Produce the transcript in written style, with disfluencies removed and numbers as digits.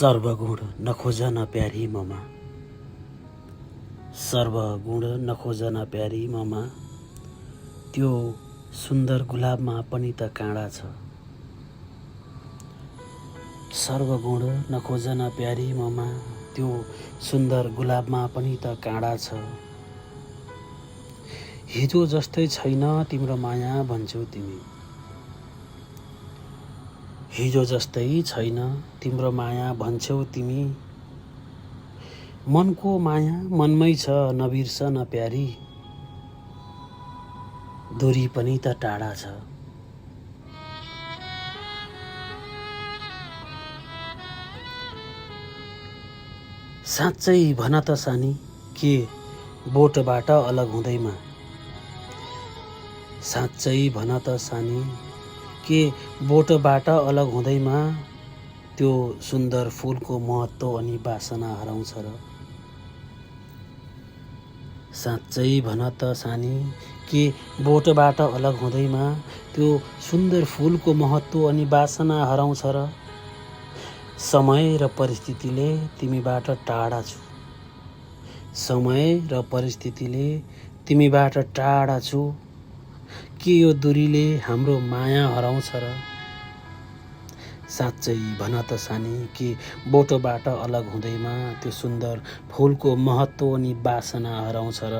सर्वगुण नखोज न प्यारी ममा, सर्वगुण नखोज न प्यारी ममा। त्यो सुन्दर गुलाबमा पनि त काँडा छ। सर्वगुण नखोज न प्यारी ममा, त्यो सुन्दर गुलाबमा पनि त काँडा छ। हिजो जस्तै छैन तिम्रो माया भन्छौ तिमी, हिजो जस्तै छैन तिम्रो माया भन्छौ तिमी। मनको माया मनमै छ नबिर्स न प्यारी, दूरी पनि त टाढा छ। साँच्चै भन त सानी के बोटबाट अलग हुँदैमा, साँच्चै भन त सानी के बोटबाट अलग हुँदैमा त्यो सुन्दर फुलको महत्त्व अनि बासना हराउँछ र। साँच्चै भन त सानी के बोटबाट अलग हुँदैमा त्यो सुन्दर फुलको महत्त्व अनि बासना हराउँछ र। समय र परिस्थितिले तिमीबाट टाढा छु, समय र परिस्थितिले तिमीबाट टाढा छु। के यो दूरीले हाम्रो माया हराउँछ र। साँच्चै भन त सानी के बोटबाट अलग हुँदैमा त्यो सुन्दर फुलको महत्त्व अनि बासना हराउँछ र।